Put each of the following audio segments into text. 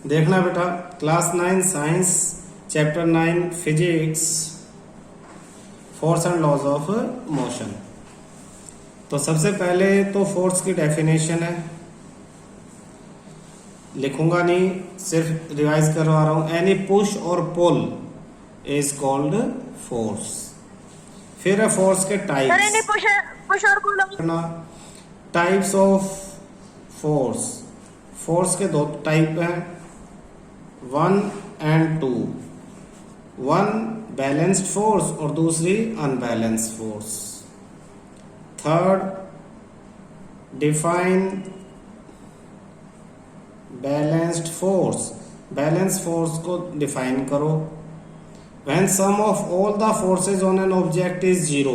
देखना बेटा, class 9 science chapter 9 physics force and laws of motion. तो सबसे पहले तो फोर्स की डेफिनेशन है, लिखूंगा नहीं, सिर्फ रिवाइज करवा रहा हूं। एनी पुश और पुल इज कॉल्ड फोर्स। फिर है फोर्स के टाइप्स। पुश और पुल टाइप्स ऑफ फोर्स। फोर्स के दो टाइप हैं, 1 एंड 2। वन बैलेंस्ड फोर्स और दूसरी unbalanced force. Third, define balanced force. Balance force को डिफाइन करो। When sum of all the forces on an object is zero.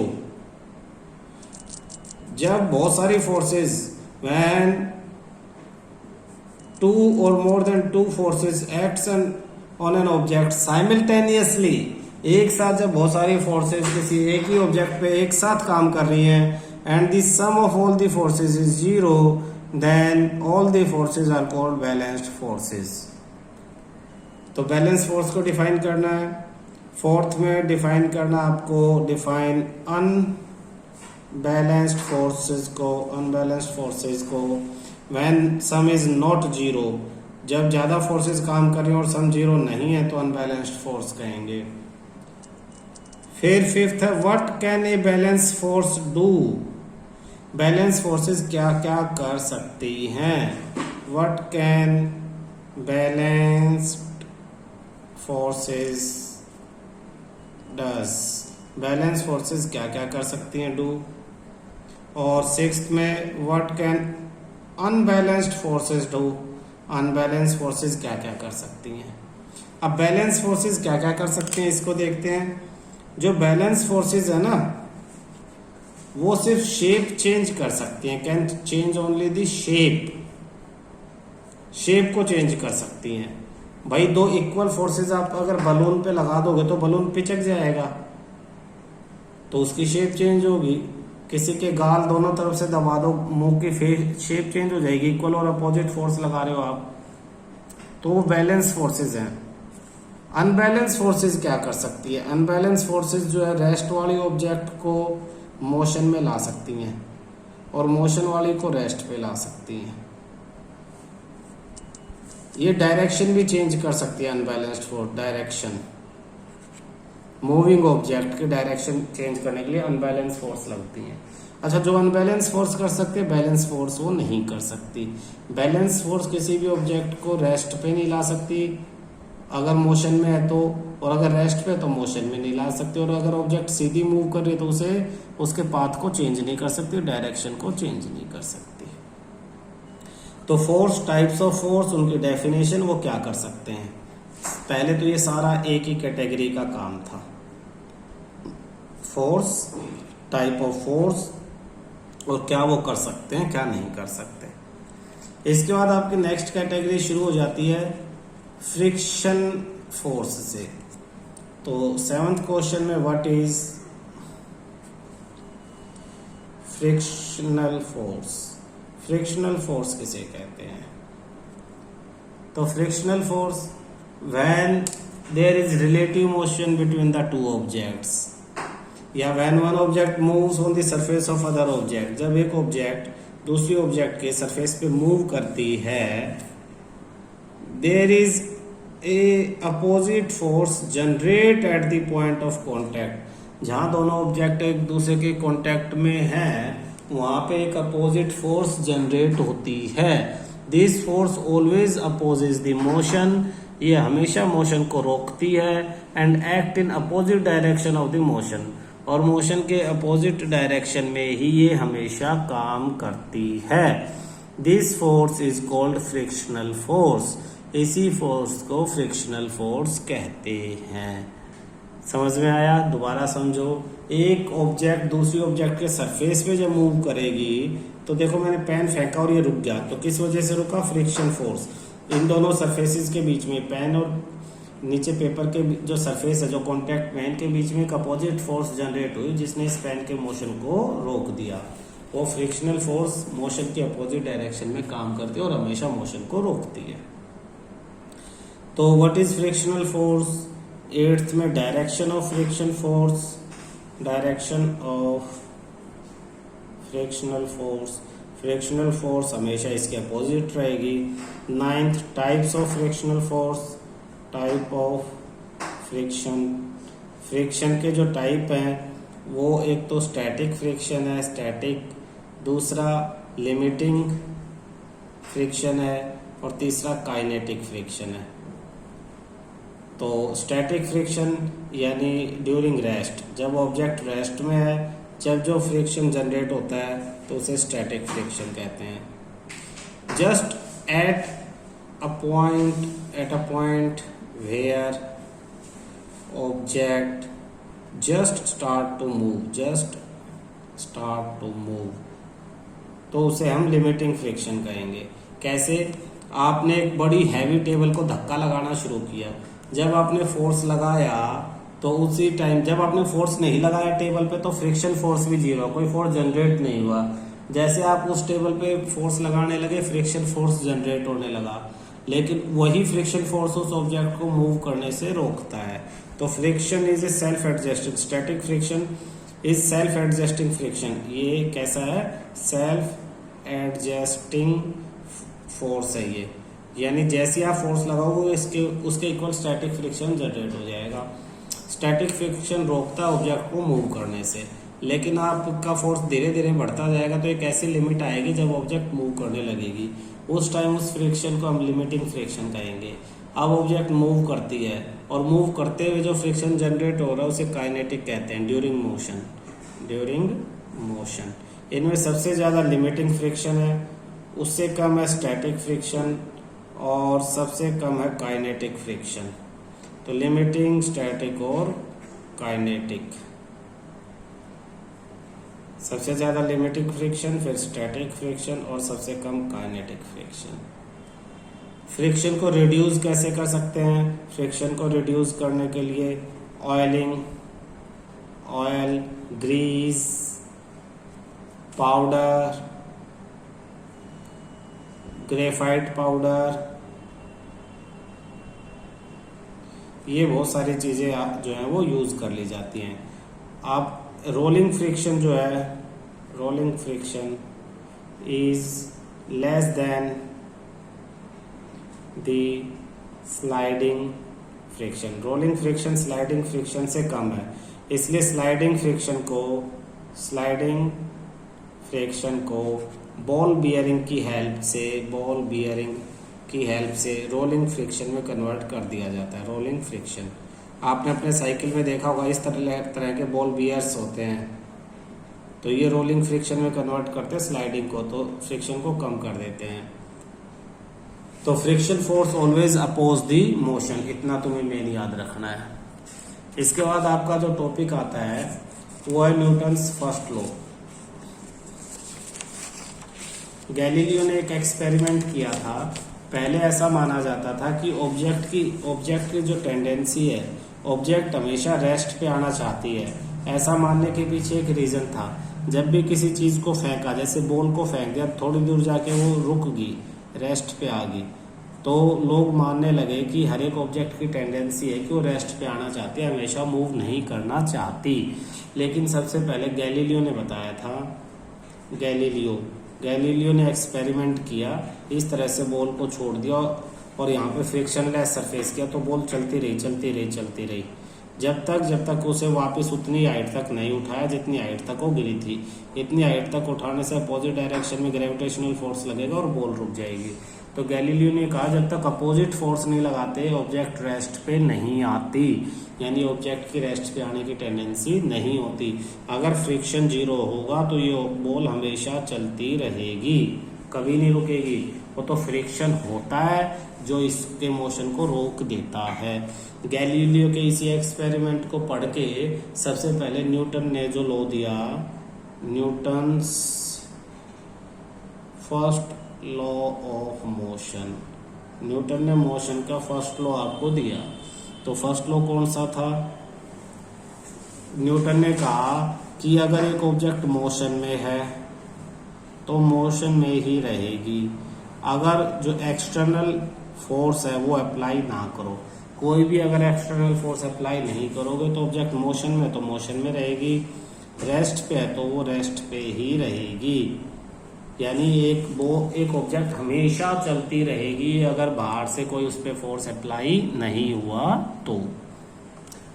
जब बहुत सारी फोर्सेज, व्हेन टू और more than two forces acts on an object simultaneously, एक साथ जब बहुत सारी फोर्सेज किसी एक ही ऑब्जेक्ट पे एक साथ काम कर रही हैं, and the sum of all the forces is zero, then all the forces are called balanced forces. तो बैलेंस फोर्स को डिफाइन करना है। फोर्थ में डिफाइन करना आपको, डिफाइन अनबैलेंस्ड फोर्सेज को when sum is not zero. जब ज्यादा फोर्सेस काम कर रही हैं और सम जीरो नहीं है तो अनबैलेंस्ड फोर्स कहेंगे। फिर फिफ्थ है, what can a balance force do. Balance forces क्या क्या कर सकती हैं। What can balanced forces does. Balance forces क्या क्या कर सकती हैं, डू। और सिक्स्थ में, what can unbalanced forces do. Unbalance forces क्या क्या कर सकती हैं। अब बैलेंस फोर्सेस क्या क्या कर सकते हैं इसको देखते हैं। जो बैलेंस फोर्सेस है ना, वो सिर्फ शेप चेंज कर सकती हैं। Can change only the shape. Shape को चेंज कर सकती हैं। भाई दो इक्वल फोर्सेस आप अगर बलून पे लगा दोगे तो बलून पिचक जाएगा, तो उसकी शेप चेंज होगी। किसी के गाल दोनों तरफ से दबा दो, मुंह की फेस शेप चेंज हो जाएगी। इक्वल और अपोजिट फोर्स लगा रहे हो आप, तो वो बैलेंस फोर्सेस हैं। अनबैलेंस फोर्सेस क्या कर सकती है। अनबैलेंस फोर्सेस जो है, रेस्ट वाली ऑब्जेक्ट को मोशन में ला सकती हैं और मोशन वाली को रेस्ट पे ला सकती हैं। ये डायरेक्शन भी चेंज कर सकती है unbalanced force. Direction, moving object की डायरेक्शन चेंज करने के लिए अनबैलेंस फोर्स लगती है। अच्छा, जो अनबैलेंस फोर्स कर सकते हैं, बैलेंस फोर्स वो नहीं कर सकती। बैलेंस फोर्स किसी भी ऑब्जेक्ट को रेस्ट पे नहीं ला सकती अगर मोशन में है तो, और अगर रेस्ट पे तो मोशन में नहीं ला सकती। और अगर ऑब्जेक्ट सीधी मूव कर रही है तो उसे उसके पाथ को चेंज नहीं कर सकती, डायरेक्शन को चेंज नहीं कर सकती। तो फोर्स, टाइप्स ऑफ फोर्स, उनकी डेफिनेशन, वो क्या कर सकते हैं। पहले तो ये सारा एक ही कैटेगरी का काम था। फोर्स, टाइप ऑफ फोर्स, और क्या वो कर सकते हैं, क्या नहीं कर सकते। इसके बाद आपकी नेक्स्ट कैटेगरी शुरू हो जाती है फ्रिक्शन फोर्स से। तो 7th क्वेश्चन में, what is frictional force. Frictional force किसे कहते हैं। तो frictional force, when there is relative motion between the two objects, या when one object moves on the surface of other object. जब एक ऑब्जेक्ट दूसरी ऑब्जेक्ट के सरफेस पे मूव करती है, there is a opposite force generate at the point of contact. जहां दोनों ऑब्जेक्ट एक दूसरे के कॉन्टैक्ट में हैं, वहां पे एक अपोजिट फोर्स जनरेट होती है। This force always opposes the motion. ये हमेशा मोशन को रोकती है। And act in opposite direction of the motion, और मोशन के अपोजिट डायरेक्शन में ही ये हमेशा काम करती है। This force is called frictional force. इसी फोर्स को फ्रिक्शनल फोर्स कहते हैं। समझ में आया। दोबारा समझो, एक ऑब्जेक्ट दूसरी ऑब्जेक्ट के सरफेस पे जब मूव करेगी, तो देखो मैंने पेन फेंका और ये रुक गया, तो किस वजह से रुका, फ्रिक्शन फोर्स। इन दोनों सरफेसेस के बीच में, पेन और नीचे पेपर के जो सरफेस है, जो कॉन्टैक्ट पेन के बीच में एक अपोजिट फोर्स जनरेट हुई, जिसने इस पेन के मोशन को रोक दिया। वो फ्रिक्शनल फोर्स मोशन के अपोजिट डायरेक्शन में काम करती है और हमेशा मोशन को रोकती है। तो what is frictional force? 8th में direction of friction force, direction of frictional force, frictional force हमेशा इसके अपोजिट रहेगी। 9th types of frictional force, type of friction, friction के जो टाइप हैं वो एक तो स्टैटिक फ्रिक्शन है, स्टैटिक, दूसरा लिमिटिंग फ्रिक्शन है और तीसरा काइनेटिक फ्रिक्शन है। तो स्टैटिक फ्रिक्शन यानी ड्यूरिंग रेस्ट, जब ऑब्जेक्ट रेस्ट में है, जब जो फ्रिक्शन जनरेट होता है तो उसे स्टैटिक फ्रिक्शन कहते हैं। Just at a point where object just start to move, तो उसे हम लिमिटिंग फ्रिक्शन कहेंगे। कैसे? आपने एक बड़ी हैवी टेबल को धक्का लगाना शुरू किया, जब आपने फोर्स लगाया तो उसी टाइम, जब आपने फोर्स नहीं लगाया टेबल पे तो फ्रिक्शन फोर्स भी जीरो, कोई फोर्स जनरेट नहीं हुआ। जैसे आप उस टेबल पे फोर्स लगाने लगे, फ्रिक्शन फोर्स जनरेट होने लगा, लेकिन वही फ्रिक्शन फोर्स उस ऑब्जेक्ट को मूव करने से रोकता है। तो friction is a self adjusting, static friction is self adjusting friction. ये कैसा है? सेल्फ एडजस्टिंग फोर्स है ये, यानी जैसे आप फोर्स लगाओगे उसके इक्वल स्टैटिक फ्रिक्शन जनरेट हो जाएगा। स्टैटिक फ्रिक्शन रोकता है ऑब्जेक्ट को मूव करने से, लेकिन आपका फोर्स धीरे धीरे बढ़ता जाएगा तो एक ऐसी लिमिट आएगी जब ऑब्जेक्ट मूव करने लगेगी, उस टाइम उस फ्रिक्शन को हम लिमिटिंग फ्रिक्शन कहेंगे। अब ऑब्जेक्ट मूव करती है और मूव करते हुए जो फ्रिक्शन जनरेट हो रहा है उसे काइनेटिक कहते हैं, ड्यूरिंग मोशन। इनमें सबसे ज़्यादा लिमिटिंग फ्रिक्शन है, उससे कम है स्टैटिक फ्रिक्शन और सबसे कम है काइनेटिक फ्रिक्शन। तो लिमिटिंग, स्टैटिक और काइनेटिक, सबसे ज़्यादा लिमिटिंग फ्रिक्शन, फिर स्टैटिक फ्रिक्शन और सबसे कम काइनेटिक फ्रिक्शन। फ्रिक्शन को रिड्यूस कैसे कर सकते हैं? फ्रिक्शन को रिड्यूस करने के लिए oiling, oil, grease, powder, graphite powder, ये बहुत सारी चीज़ें जो हैं वो यूज़ कर ली जाती हैं। आप रोलिंग फ्रिक्शन जो है, rolling friction is less than the sliding friction. Rolling friction sliding friction से कम है, इसलिए स्लाइडिंग फ्रिक्शन को बॉल बियरिंग की हेल्प से रोलिंग फ्रिक्शन में कन्वर्ट कर दिया जाता है। रोलिंग फ्रिक्शन आपने अपने साइकिल में देखा होगा, इस तरह के बॉल बियर्स होते हैं, तो ये रोलिंग फ्रिक्शन में कन्वर्ट करते हैं स्लाइडिंग को, तो फ्रिक्शन को कम कर देते हैं। तो friction force always oppose the motion, इतना तुम्हें मेन याद रखना है। इसके बाद आपका जो टॉपिक आता है वो है न्यूटन्स फर्स्ट लॉ। गैलीलियो ने एक एक्सपेरिमेंट किया था। पहले ऐसा माना जाता था कि ऑब्जेक्ट की जो टेंडेंसी है, ऑब्जेक्ट हमेशा रेस्ट पे आना चाहती है। ऐसा मानने के पीछे एक रीजन था, जब भी किसी चीज को फेंका, जैसे बॉल को फेंक दिया, थोड़ी दूर जाके वो रुक गई, रेस्ट पे आ गई, तो लोग मानने लगे कि हर एक ऑब्जेक्ट की टेंडेंसी है कि वो रेस्ट पे आना चाहती है, हमेशा मूव नहीं करना चाहती। लेकिन सबसे पहले गैलीलियो ने बताया था, गैलीलियो ने एक्सपेरिमेंट किया, इस तरह से बॉल को छोड़ दिया और यहाँ पे फ्रिक्शनलेस सरफेस किया, तो बॉल चलती रही जब तक उसे वापस उतनी हाइट तक नहीं उठाया जितनी हाइट तक वो गिरी थी। इतनी हाइट तक उठाने से अपोजिट डायरेक्शन में ग्रेविटेशनल फोर्स लगेगा और बॉल रुक जाएगी। तो गैलीलियो ने कहा जब तक अपोजिट फोर्स नहीं लगाते ऑब्जेक्ट रेस्ट पे नहीं आती, यानी ऑब्जेक्ट की रेस्ट पे आने की टेंडेंसी नहीं होती। अगर फ्रिक्शन जीरो होगा तो ये बॉल हमेशा चलती रहेगी, कभी नहीं रुकेगी। वो तो फ्रिक्शन होता है जो इसके मोशन को रोक देता है। गैलीलियो के इसी एक्सपेरिमेंट को पढ़ के सबसे पहले न्यूटन ने जो लॉ दिया, Newton's first law of motion, Newton ने मोशन का फर्स्ट लॉ आपको दिया। तो फर्स्ट लॉ कौन सा था? न्यूटन ने कहा कि अगर एक ऑब्जेक्ट मोशन में है तो मोशन में ही रहेगी। अगर जो एक्सटर्नल फोर्स है वो अप्लाई ना करो। कोई भी अगर एक्सटर्नल फोर्स अप्लाई नहीं करोगे तो ऑब्जेक्ट मोशन में तो मोशन में रहेगी, रेस्ट पे है तो वो रेस्ट पे ही रहेगी। यानी एक ऑब्जेक्ट हमेशा चलती रहेगी अगर बाहर से कोई उस पर फोर्स अप्लाई नहीं हुआ तो।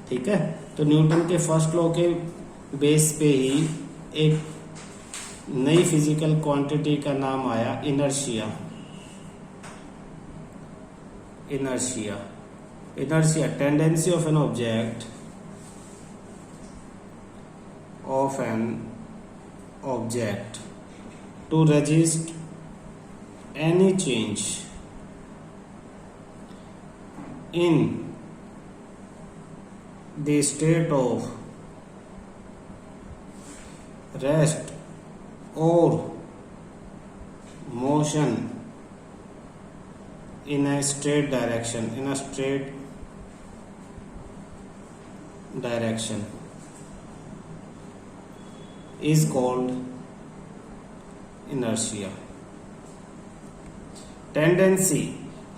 ठीक है, तो न्यूटन के फर्स्ट लॉ के बेस पे ही एक नई फिजिकल क्वांटिटी का नाम आया inertia. Inertia tendency of an object to resist any change in the state of rest or motion in a straight direction, is called inertia. Tendency,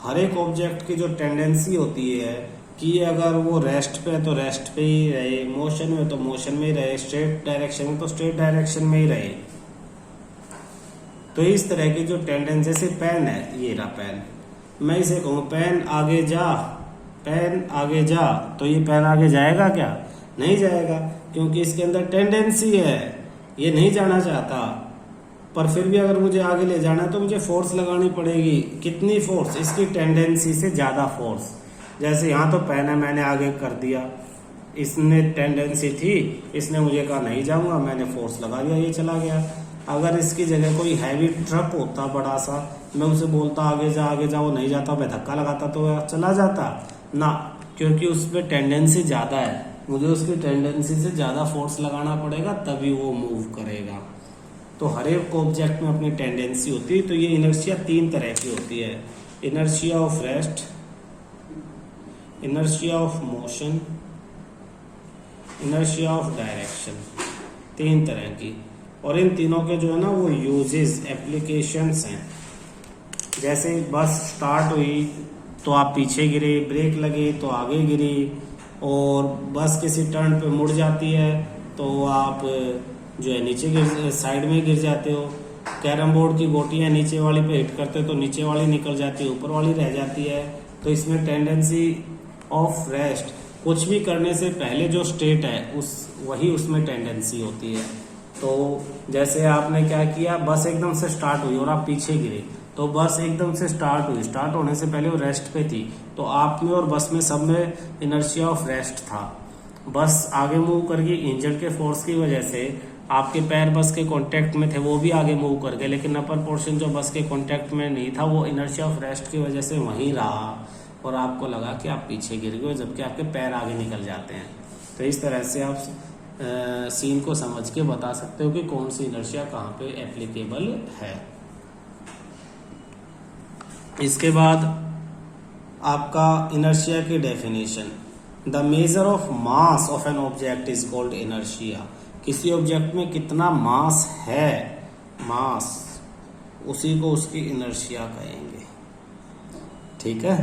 हर एक ऑब्जेक्ट की जो टेंडेंसी होती है कि अगर वो रेस्ट पे है तो रेस्ट पे ही रहे, मोशन में तो मोशन में ही रहे, स्ट्रेट डायरेक्शन में तो स्ट्रेट डायरेक्शन में ही रहे। तो इस तरह की जो टेंडेंसी, जैसे पेन है, ये रहा पेन, मैं इसे कहूँ पेन आगे जा, तो ये पेन आगे जाएगा क्या? नहीं जाएगा, क्योंकि इसके अंदर टेंडेंसी है, ये नहीं जाना चाहता। पर फिर भी अगर मुझे आगे ले जाना है तो मुझे फोर्स लगानी पड़ेगी। कितनी फोर्स? इसकी टेंडेंसी से ज़्यादा फोर्स। जैसे यहाँ तो पेन है, मैंने आगे कर दिया, इसने टेंडेंसी थी, इसने मुझे कहा नहीं जाऊँगा, मैंने फोर्स लगा दिया, ये चला गया। अगर इसकी जगह कोई हैवी ट्रक होता बड़ा सा, मैं उसे बोलता आगे जा, वो नहीं जाता, मैं धक्का लगाता तो वह चला जाता ना, क्योंकि उस पर टेंडेंसी ज़्यादा है, मुझे उसकी टेंडेंसी से ज़्यादा फोर्स लगाना पड़ेगा तभी वो मूव करेगा। तो हर एक ऑब्जेक्ट में अपनी टेंडेंसी होती है। तो ये इनर्शिया 3 तरह की होती है, inertia of rest, inertia of motion, inertia of direction, 3 तरह की। और इन तीनों के जो है ना वो यूजेस, एप्लीकेशंस हैं। जैसे बस स्टार्ट हुई तो आप पीछे गिरे, ब्रेक लगी तो आगे गिरी, और बस किसी टर्न पे मुड़ जाती है तो आप जो है नीचे साइड में गिर जाते हो। कैरम बोर्ड की गोटियां नीचे वाली पे हिट करते हो तो नीचे वाली निकल जाती है, ऊपर वाली रह जाती है। तो इसमें टेंडेंसी ऑफ रेस्ट, कुछ भी करने से पहले जो स्टेट है वही उसमें टेंडेंसी होती है। तो जैसे आपने क्या किया, बस एकदम से स्टार्ट हुई और आप पीछे गिरे, तो बस एकदम से स्टार्ट हुई, स्टार्ट होने से पहले वो रेस्ट पे थी, तो आप में और बस में सब में इनर्शिया ऑफ रेस्ट था। बस आगे मूव कर गई, इंजन के फोर्स की वजह से आपके पैर बस के कांटेक्ट में थे, वो भी आगे मूव कर गए, लेकिन अपर पोर्शन जो बस के कांटेक्ट में नहीं था वो इनर्शिया ऑफ रेस्ट की वजह से वहीं रहा, और आपको लगा कि आप पीछे गिर गए जबकि आपके पैर आगे निकल जाते हैं। तो इस तरह से आप सीन को समझ के बता सकते हो कि कौन सी इनर्शिया कहाँ पे एप्लीकेबल है। इसके बाद आपका इनर्शिया की definition, the measure of mass of N object is called inertia. किसी ऑब्जेक्ट में कितना मास है, मास, उसी को उसकी इनर्शिया कहेंगे। ठीक है,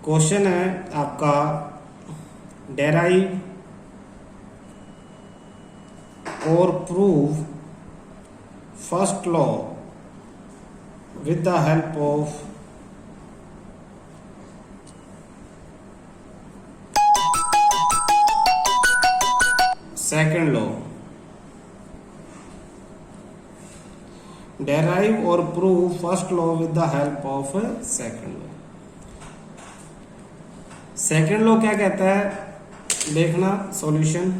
क्वेश्चन है आपका, डेराइव और prove first law with the help of second law. Derive और prove first law with the help of second law. Second law क्या कहता है, देखना solution.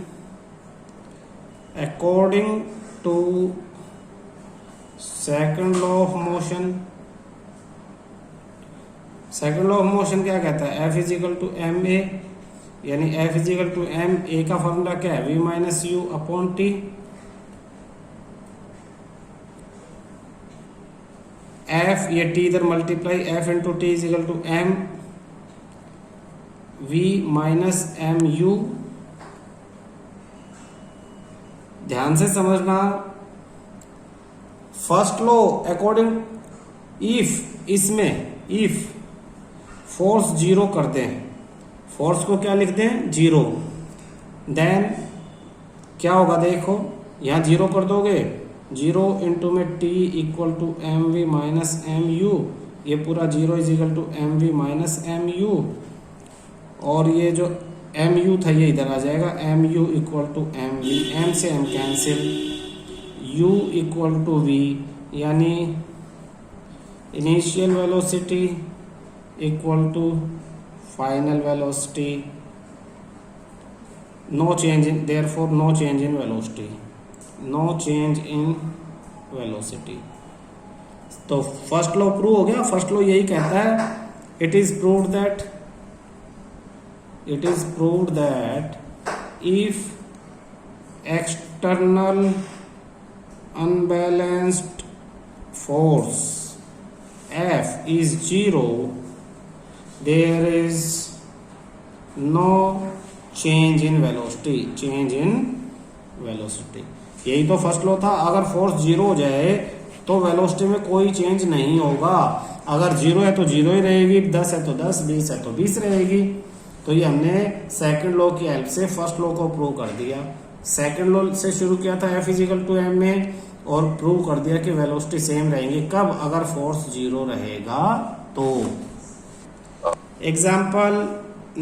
According to second law of motion, second law of motion क्या कहता है, F equal to M A, यानी F equal to M A का formula क्या है, V minus you upon T. F ये T इधर multiply, F into t equal to m V minus m u. ध्यान से समझना, फर्स्ट लॉ अकॉर्डिंग इफ इसमें इफ फोर्स जीरो कर दें, फोर्स को क्या लिख दें जीरो, देन क्या होगा देखो, यहाँ जीरो कर दोगे, जीरो इंटू में t equal to M v minus m u, ये पूरा zero is equal to M v minus m u, और ये जो एम यू था ये इधर आ जाएगा, M U equal to M V, M से M cancel, U equal to V, यानी initial velocity equal to final velocity, no change in, therefore no change in velocity, no change in velocity. तो first law prove हो गया। First law यही कहता है, it is proved that if external unbalanced force F is zero, there is no change in velocity, यही तो first law था। अगर फोर्स जीरो हो जाए तो वेलोसिटी में कोई चेंज नहीं होगा, अगर जीरो है तो जीरो ही रहेगी, 10 है तो 10, 20 है तो 20 रहेगी। तो ये हमने सेकंड लॉ की हेल्प से फर्स्ट लॉ को प्रूव कर दिया। सेकंड लॉ से शुरू किया था F इजिकल टू एम में, और प्रूव कर दिया कि वेलोसिटी सेम रहेंगी कब, अगर फोर्स जीरो रहेगा तो। Example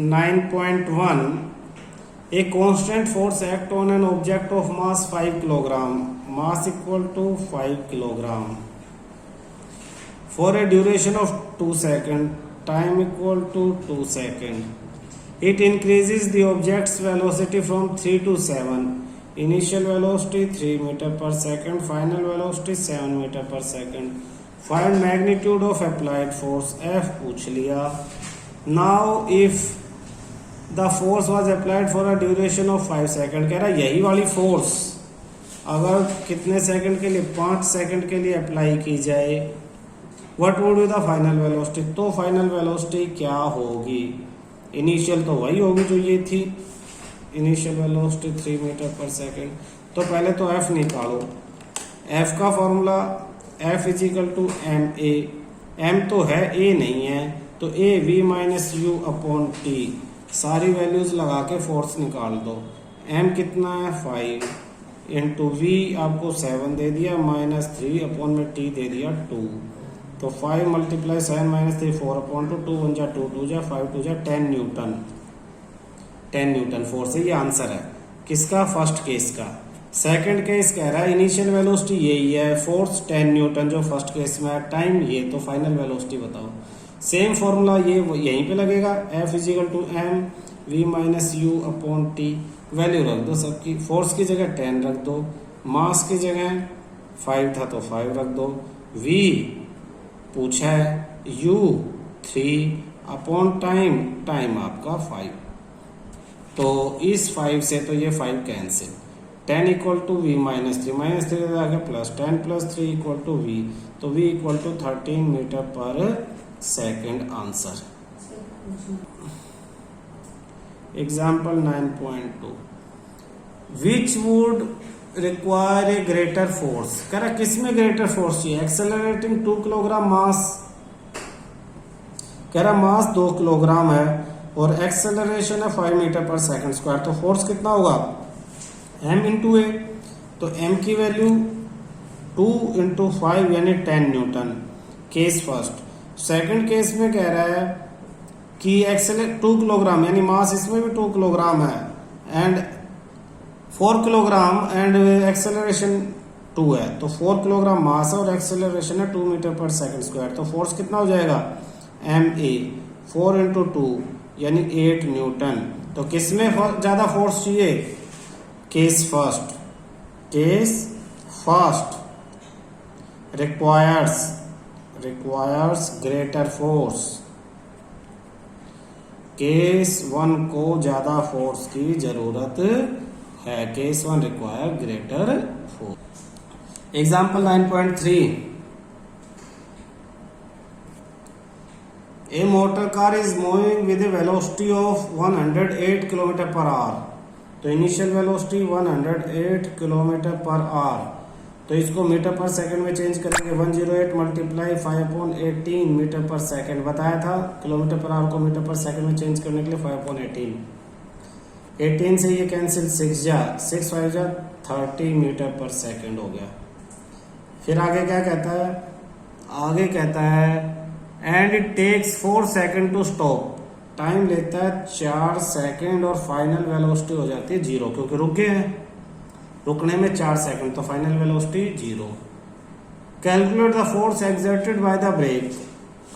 9.1, a constant force act on an object of mass 5 kilogram, mass equal to 5 kilogram, for a duration of 2 second, time equal to 2 second, it increases the object's velocity from 3 to 7, initial velocity 3 meter per second, final velocity 7 meter per second, find magnitude of applied force, F पूछ लिया। Now if the force was applied for a duration of 5 second, कह रहा यही वाली force अगर कितने second के लिए, 5 सेकंड के लिए अप्लाई की जाए, what would be the final velocity, तो फाइनल वेलोसिटी क्या होगी, इनिशियल तो वही होगी जो ये थी, initial velocity 3 meter per second. तो पहले तो F निकालो, F का formula F equal to M a, M तो है, A नहीं है, तो A V minus you upon t, सारी वैल्यूज लगा के फोर्स निकाल दो। M कितना है 5, इंटू V आपको 7 दे दिया, माइनस 3 अपॉन में T दे दिया 2, तो 5 मल्टीप्लाई 7 माइनस 3 4 अपॉन 2, 2 1 जा 2 2 जा 5 2 जा 10 न्यूटन, 10 न्यूटन फोर्स है। ये आंसर है किसका, फर्स्ट केस का। सेकंड केस कह रहा है इनिशियल वेलोसिटी यही है, फोर्स 10 न्यूटन जो फर्स्ट केस में है, टाइम ये, तो फाइनल वेलोसिटी बताओ। सेम फॉर्मूला ये यहीं पे लगेगा, F equal to M v minus you upon t, value रख दो सबकी, फोर्स की जगह 10 रख दो, मास की जगह 5 था तो 5 रख दो, V पूछा है, U 3 अपॉन टाइम, टाइम आपका 5, तो इस 5 से तो ये 5 cancel, 10 equal to v minus 3, minus 3 आगे plus 10 plus 3 equal to v, तो v equal to 13 meter per second answer. Example 9.2, which would require a greater force, कह रहा किसमें ग्रेटर फोर्स चाहिए, एक्सेलरेटिंग 2 किलोग्राम मास, कह रहा मास 2 किलोग्राम है और एक्सेलरेशन है 5 मीटर पर सेकंड स्क्वायर, तो फोर्स कितना होगा m इंटू ए, तो m की वैल्यू 2 इंटू 5 यानी 10 Newton, case first. Second case में कह रहा है कि एक्सेलरेट 2 किलोग्राम यानी मास इसमें भी 2 किलोग्राम है एंड 4 किलोग्राम एंड एक्सेलरेशन 2 है, तो 4 किलोग्राम मास है और एक्सेलरेशन है 2 मीटर पर सेकंड स्क्वायर, तो फोर्स कितना हो जाएगा एम ए, 4 इंटू 2 यानी 8 न्यूटन। तो किसमें ज्यादा फोर्स चाहिए, case first, case first requires greater force, case 1 को ज्यादा फोर्स की जरूरत है, case 1 require greater force. Example 9.3, A motor car is moving with a velocity of 108 km per hour, तो initial velocity 108 km per hour, तो इसको metre per second में change करेंगे। 108 मल्टीप्लाई 5/18 मीटर पर सेकंड बताया था। किलोमीटर पर आवर को metre per second में change करने के लिए 5/18। 18 से ये कैंसिल, 6 5 30 मीटर पर सेकंड हो गया। फिर आगे क्या कहता है, आगे कहता है and it takes 4 second to stop, time लेता है 4 सेकंड और फाइनल वेलोसिटी हो जाती है 0, क्योंकि रुक गए हैं, रुकने में 4 सेकंड, तो final velocity 0। Calculate the force exerted by the brake,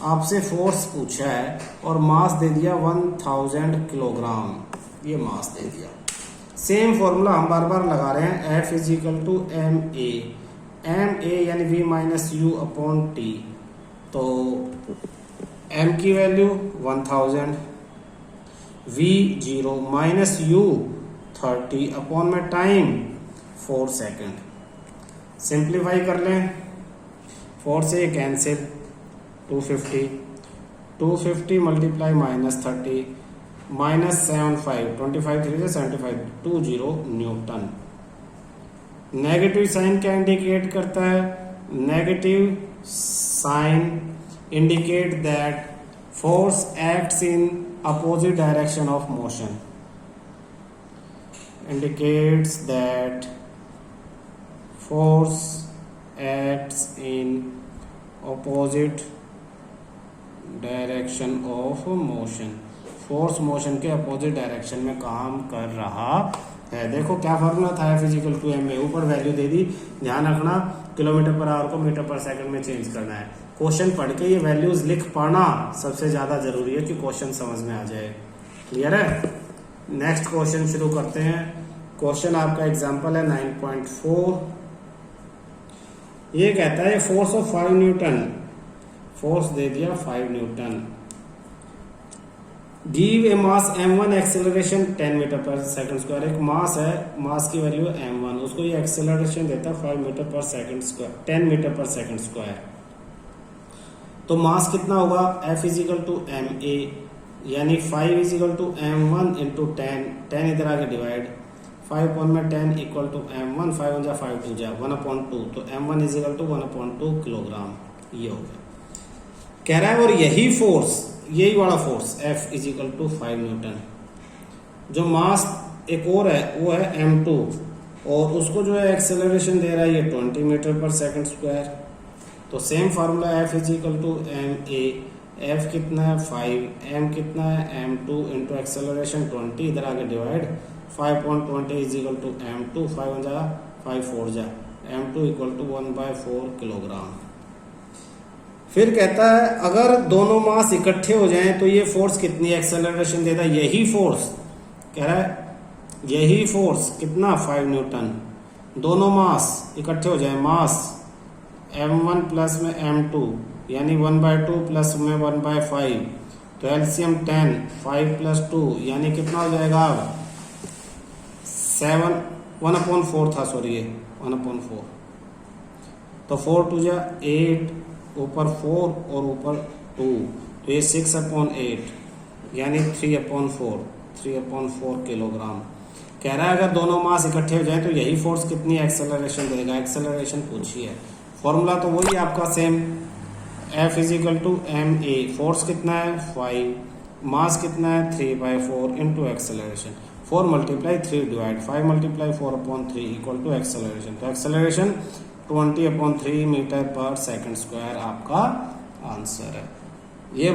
आपसे फोर्स पूछा है और मास दे दिया 1000 किलोग्राम, ये मास दे दिया। सेम फॉर्मूला हम बार बार लगा रहे हैं, F is equal to ma यानी v minus you upon t. तो m की value 1000, v 0 minus u 30 upon में टाइम 4 सेकंड। सिंप्लीफाई कर लें, 4 से कैंसिल, 250 मल्टीप्लाई माइनस 30 माइनस 75, 25 3 से 75, 20 न्यूटन। नेगेटिव साइन क्या इंडिकेट करता है, negative sign indicate that force acts in opposite direction of motion, indicates that force acts in opposite direction of motion, force motion के opposite direction में काम कर रहा है। देखो क्या फॉर्मूला था, F इक्वल टू ma, ऊपर वैल्यू दे दी, ध्यान रखना किलोमीटर पर आवर को मीटर पर सेकंड में चेंज करना है। क्वेश्चन पढ़ के ये वैल्यूज लिख पाना सबसे ज्यादा जरूरी है कि क्वेश्चन समझ में आ जाए। क्लियर है? नेक्स्ट क्वेश्चन शुरू करते हैं। क्वेश्चन आपका एग्जांपल है 9.4। ये कहता है फोर्स ऑफ 5 न्यूटन, फोर्स दे दिया 5 newton, give a mass m1 acceleration 10 meter per second square. एक मास है, मास की वैल्यू m1, उसको ये एक्सेलरेशन देता है 5 meter per second square, 10 meter per second square. तो मास कितना होगा, F is equal to ma यानी 5 is equal to m1 into 10, 10 इधर आके डिवाइड, 5 अपॉन में 10 इक्वल टू m1, 5 1 जा 5 2 जा 1/2, तो m1 is equal to 1/2 kilogram. ये हो गया। कह रहा है और यही फोर्स, यही वाला force F is equal to 5 newton, जो मास एक और है वो है m2, और उसको जो है एक्सेलरेशन दे रहा है ये 20 मीटर पर सेकंड स्क्वायर। तो same formula F is equal to ma, F कितना है 5, m कितना है m2 इंटू एक्सेलरेशन 20, इधर आगे divide, 5/20 is equal to m2, 5 1 जा 5 4 जा, m2 इक्वल टू 1/4 किलोग्राम। फिर कहता है अगर दोनों मास इकट्ठे हो जाएं तो ये फोर्स कितनी एक्सेलरेशन देता है, यही फोर्स कह रहा है, यही फोर्स कितना 5 न्यूटन, दोनों मास इकट्ठे हो जाएं, मास m1 प्लस में m2 यानी 1/2 प्लस में 1/5, तो एलसीएम 10, 5 प्लस 2 यानी कितना हो जाएगा, अब 7, 1/4 था, सॉरी ये 1/4, तो 4 2 जा 8, ऊपर 4 और ऊपर 2, तो ये 6/8 यानी 3/4 किलोग्राम। कह रहा है अगर दोनों मास इकट्ठे हो जाएं तो यही फोर्स कितनी एक्सेलरेशन देगा, एक्सेलरेशन पूछी है। फॉर्मूला तो वही आपका same, F is equal to ma, force कितना है 5, मास कितना है 3/4 into acceleration, 4 multiply 3 divide, 5 multiply 4/3 equal to acceleration, तो acceleration 20/3 meter per second square आपका आंसर है। ये